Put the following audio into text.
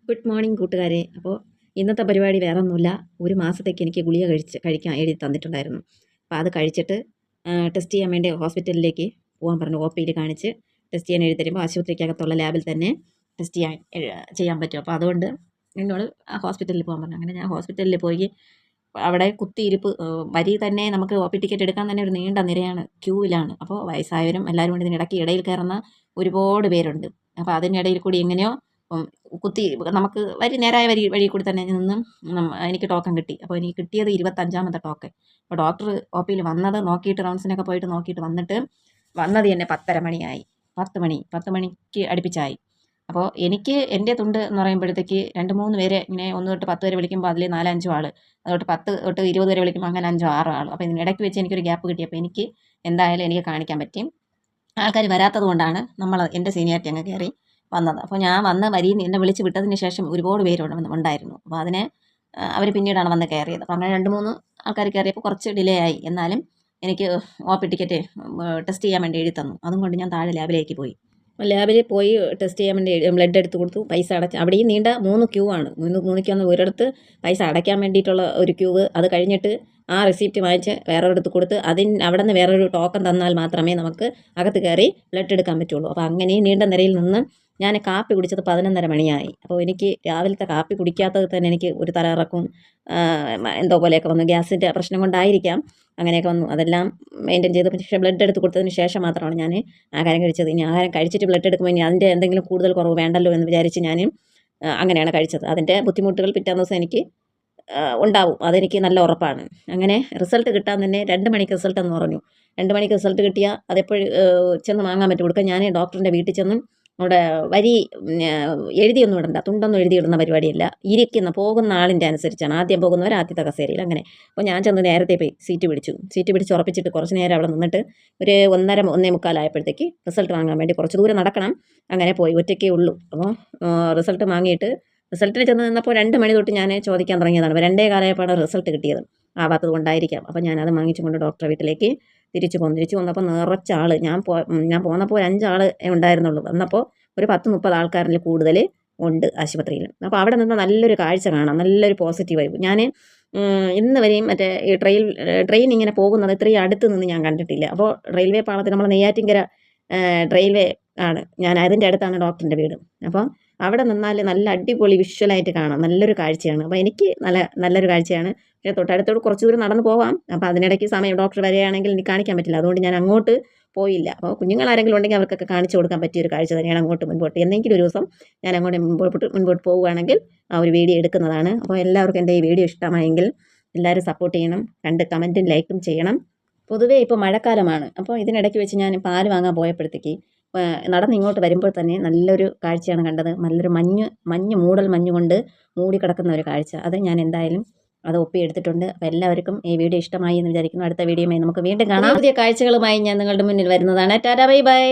Good morning കൂട്ടുകാരെ. അപ്പോൾ ഇന്നത്തെ പരിപാടി വേറെ ഒന്നുമില്ല. ഒരു മാസത്തേക്ക് എനിക്ക് ഗുളിക കഴിക്കാൻ എഴുതി തന്നിട്ടുണ്ടായിരുന്നു. അപ്പോൾ അത് കഴിച്ചിട്ട് ടെസ്റ്റ് ചെയ്യാൻ വേണ്ടി ഹോസ്പിറ്റലിലേക്ക് പോകാൻ പറഞ്ഞു. ഒ പിയിൽ കാണിച്ച് ടെസ്റ്റ് ചെയ്യാൻ എഴുതി തരുമ്പോൾ ആശുപത്രിക്കകത്തുള്ള ലാബിൽ തന്നെ ടെസ്റ്റ് ചെയ്യാൻ പറ്റും. അപ്പോൾ അതുകൊണ്ട് എന്നോട് ഹോസ്പിറ്റലിൽ പോകാൻ പറഞ്ഞു. അങ്ങനെ ഞാൻ ഹോസ്പിറ്റലിൽ പോയി അവിടെ കുത്തിയിരിപ്പ് വരി തന്നെ നമുക്ക് ഒ പി ടിക്കറ്റ് എടുക്കാൻ തന്നെ ഒരു നീണ്ട നിരയാണ്, ക്യൂവിലാണ്. അപ്പോൾ വയസ്സായവരും എല്ലാവരും കൊണ്ട് ഇതിനിടയ്ക്ക് ഇടയിൽ കയറുന്ന ഒരുപാട് പേരുണ്ട്. അപ്പോൾ അതിനിടയിൽ കൂടി എങ്ങനെയോ കുത്തി നമുക്ക് നേരായ വഴി കൂടി തന്നെ നിന്ന് എനിക്ക് ടോക്കൺ കിട്ടി. അപ്പോൾ എനിക്ക് കിട്ടിയത് 25ാമത്തെ ടോക്കൺ. അപ്പോൾ ഡോക്ടർ ഒ പിയിൽ വന്നത് നോക്കിയിട്ട് റൗണ്ട്സിനൊക്കെ പോയിട്ട് നോക്കിയിട്ട് വന്നത് തന്നെ 10:30 മണിയായി. 10 മണിക്ക് അടുപ്പിച്ചായി. അപ്പോൾ എനിക്ക് എൻ്റെ തുണ്ട് എന്ന് പറയുമ്പോഴത്തേക്ക് 2-3 പേരെ ഇങ്ങനെ 1 തൊട്ട് 10 വരെ വിളിക്കുമ്പോൾ അതിൽ 4-5 ആൾ, അതുകൊണ്ട് 10 തൊട്ട് 20 വരെ വിളിക്കുമ്പോൾ അങ്ങനെ 5-6 ആൾ. അപ്പോൾ ഇതിനിടയ്ക്ക് വെച്ച് എനിക്കൊരു ഗ്യാപ്പ് കിട്ടിയപ്പോൾ എനിക്ക് എന്തായാലും എനിക്ക് കാണിക്കാൻ പറ്റി. ആൾക്കാർ വരാത്തത് കൊണ്ടാണ് എൻ്റെ സീനിയോറിറ്റി അങ്ങ് കയറി വന്നത്. അപ്പോൾ ഞാൻ വന്ന് വരിയിൽ എന്നെ വിളിച്ച് വിട്ടതിന് ശേഷം ഒരുപാട് ഉണ്ടായിരുന്നു. അപ്പോൾ അവർ പിന്നീടാണ് വന്ന് കയറിയത്. അപ്പോൾ അങ്ങനെ 2-3 ആൾക്കാർ കയറിയപ്പോൾ കുറച്ച് ഡിലേ ആയി. എന്നാലും എനിക്ക് ഒ പി ടിക്കറ്റ് ടെസ്റ്റ് ചെയ്യാൻ വേണ്ടി എഴുതി തന്നു. അതും കൊണ്ട് ഞാൻ താഴെ ലാബിലേക്ക് പോയി. ലാബിൽ പോയി ടെസ്റ്റ് ചെയ്യാൻ വേണ്ടി ബ്ലഡ് എടുത്ത് കൊടുത്തു. പൈസ അവിടെയും നീണ്ട 3 ക്യൂ ആണ്. 3 ക്യൂ ഒരിടത്ത് പൈസ അടയ്ക്കാൻ വേണ്ടിയിട്ടുള്ള ഒരു ക്യൂവ്. അത് കഴിഞ്ഞിട്ട് ആ റെസിപ്റ്റ് വാങ്ങിച്ച് വേറൊരിടത്ത് കൊടുത്ത് അവിടെ നിന്ന് വേറൊരു ടോക്കൺ തന്നാൽ മാത്രമേ നമുക്ക് അകത്ത് കയറി ബ്ലഡ് എടുക്കാൻ പറ്റുള്ളൂ. അപ്പോൾ അങ്ങനെ നീണ്ട നിരയിൽ നിന്ന് ഞാൻ കാപ്പി കുടിച്ചത് 11:30 മണിയായി. അപ്പോൾ എനിക്ക് രാവിലത്തെ കാപ്പി കുടിക്കാത്തത് തന്നെ എനിക്ക് ഒരു തലകറക്കും എന്തോ പോലെയൊക്കെ വന്നു. ഗ്യാസിൻ്റെ പ്രശ്നം കൊണ്ടായിരിക്കാം അങ്ങനെയൊക്കെ വന്നു. അതെല്ലാം മെയിൻറ്റെയിൻ ചെയ്ത് പക്ഷേ ബ്ലഡ് എടുത്ത് കൊടുത്തതിന് ശേഷം മാത്രമാണ് ഞാൻ ആഹാരം കഴിച്ചത്. ഇനി ആഹാരം കഴിച്ചിട്ട് ബ്ലഡ് എടുക്കുമ്പോൾ ഇനി അതിൻ്റെ എന്തെങ്കിലും കൂടുതൽ കുറവ് വേണ്ടല്ലോ എന്ന് വിചാരിച്ച് ഞാൻ അങ്ങനെയാണ് കഴിച്ചത്. അതിൻ്റെ ബുദ്ധിമുട്ടുകൾ പിറ്റേ ദിവസം എനിക്ക് ഉണ്ടാവും, അതെനിക്ക് നല്ല ഉറപ്പാണ്. അങ്ങനെ റിസൾട്ട് കിട്ടാൻ തന്നെ 2 മണിക്ക് റിസൾട്ട് എന്ന് പറഞ്ഞു. 2 മണിക്ക് റിസൾട്ട് കിട്ടിയാൽ അതെപ്പോഴും ചെന്ന് വാങ്ങാൻ പറ്റും. കൊടുക്കുക ഞാൻ ഡോക്ടറിൻ്റെ വീട്ടിൽ ചെന്നും അവിടെ വരി എഴുതിയൊന്നും ഇടണ്ട, തുണ്ടൊന്നും എഴുതിയിടുന്ന പരിപാടിയില്ല. പോകുന്ന ആളിൻ്റെ അനുസരിച്ചാണ്. ആദ്യം പോകുന്നവർ ആദ്യത്തെ കസേരയിൽ അങ്ങനെ. അപ്പോൾ ഞാൻ ചെന്ന് നേരത്തെ പോയി സീറ്റ് പിടിച്ച് ഉറപ്പിച്ചിട്ട് കുറച്ച് നേരം അവിടെ നിന്നിട്ട് ഒരു 1:30-1:45 ആയപ്പോഴത്തേക്ക് റിസൾട്ട് വാങ്ങാൻ വേണ്ടി കുറച്ച് ദൂരം നടക്കണം. അങ്ങനെ പോയി, ഒറ്റയ്ക്കേ ഉള്ളൂ. അപ്പോൾ റിസൾട്ട് വാങ്ങിയിട്ട് റിസൾട്ടിന് ചെന്ന് നിന്നപ്പോൾ 2 മണി തൊട്ട് ഞാൻ ചോദിക്കാൻ തുടങ്ങിയതാണ്. അപ്പോൾ 2:15 റിസൾട്ട് കിട്ടിയത്. ആവാത്തത് കൊണ്ടായിരിക്കാം. അപ്പോൾ ഞാനത് വാങ്ങിച്ചും കൊണ്ട് ഡോക്ടറെ വീട്ടിലേക്ക് തിരിച്ചു വന്നപ്പോൾ നിറച്ച ആൾ. ഞാൻ പോന്നപ്പോൾ 5 ആൾ ഉണ്ടായിരുന്നുള്ളൂ. വന്നപ്പോൾ ഒരു 10-30 ആൾക്കാരിൽ കൂടുതൽ ഉണ്ട് ആശുപത്രിയിൽ. അപ്പോൾ അവിടെ നിന്ന് നല്ലൊരു കാഴ്ച കാണാം, നല്ലൊരു പോസിറ്റീവ് വൈബ്. ഞാൻ ഇന്ന് വരെയും മറ്റേ ഈ ട്രെയിൻ ഇങ്ങനെ പോകുന്നത് ഇത്രയും അടുത്ത് നിന്ന് ഞാൻ കണ്ടിട്ടില്ല. അപ്പോൾ റെയിൽവേ പാളത്തിൽ നമ്മൾ നെയ്യാറ്റിൻകര റെയിൽവേ ആണ്, ഞാൻ അതിൻ്റെ അടുത്താണ് ഡോക്ടറിൻ്റെ വീട്. അപ്പോൾ അവിടെ നിന്നാൽ നല്ല അടിപൊളി വിഷ്വലായിട്ട് കാണാം, നല്ലൊരു കാഴ്ചയാണ്. അപ്പോൾ എനിക്ക് നല്ലൊരു കാഴ്ചയാണ്. പക്ഷേ തൊട്ടടുത്തോട് കുറച്ച് ദൂരം നടന്ന് പോവാം. അപ്പോൾ അതിനിടയ്ക്ക് സമയം ഡോക്ടർ വരികയാണെങ്കിൽ എനിക്ക് കാണിക്കാൻ പറ്റില്ല. അതുകൊണ്ട് ഞാൻ അങ്ങോട്ട് പോയില്ല. അപ്പോൾ കുഞ്ഞുങ്ങളാരെങ്കിലും ഉണ്ടെങ്കിൽ അവർക്കൊക്കെ കാണിച്ചു കൊടുക്കാൻ പറ്റിയൊരു കാഴ്ച തന്നെയാണ് മുൻപോട്ട്. എന്തെങ്കിലും ഒരു ദിവസം ഞാൻ അങ്ങോട്ട് മുൻപോട്ട് പോവുകയാണെങ്കിൽ ആ ഒരു വീഡിയോ എടുക്കുന്നതാണ്. അപ്പോൾ എല്ലാവർക്കും എൻ്റെ ഈ വീഡിയോ ഇഷ്ടമായെങ്കിൽ എല്ലാവരും സപ്പോർട്ട് ചെയ്യണം, കമൻറ്റും ലൈക്കും ചെയ്യണം. പൊതുവേ ഇപ്പോൾ മഴക്കാലമാണ്. അപ്പോൾ ഇതിനിടയ്ക്ക് വെച്ച് ഞാൻ പാല് വാങ്ങാൻ പോയപ്പോഴത്തേക്ക് നടന്നിങ്ങോട്ട് വരുമ്പോൾ തന്നെ നല്ലൊരു കാഴ്ചയാണ് കണ്ടത്. നല്ലൊരു മൂടൽ മഞ്ഞ് കൊണ്ട് മൂടിക്കിടക്കുന്ന ഒരു കാഴ്ച. അത് ഞാൻ എന്തായാലും അത് ഒപ്പിയെടുത്തിട്ടുണ്ട്. അപ്പോൾ എല്ലാവർക്കും ഈ വീഡിയോ ഇഷ്ടമായി എന്ന് വിചാരിക്കുന്നു. അടുത്ത വീഡിയോയുമായി നമുക്ക് വീണ്ടും കാണാം. പുതിയ കാഴ്ചകളുമായി ഞാൻ നിങ്ങളുടെ മുന്നിൽ വരുന്നതാണ്. Tata, bye bye.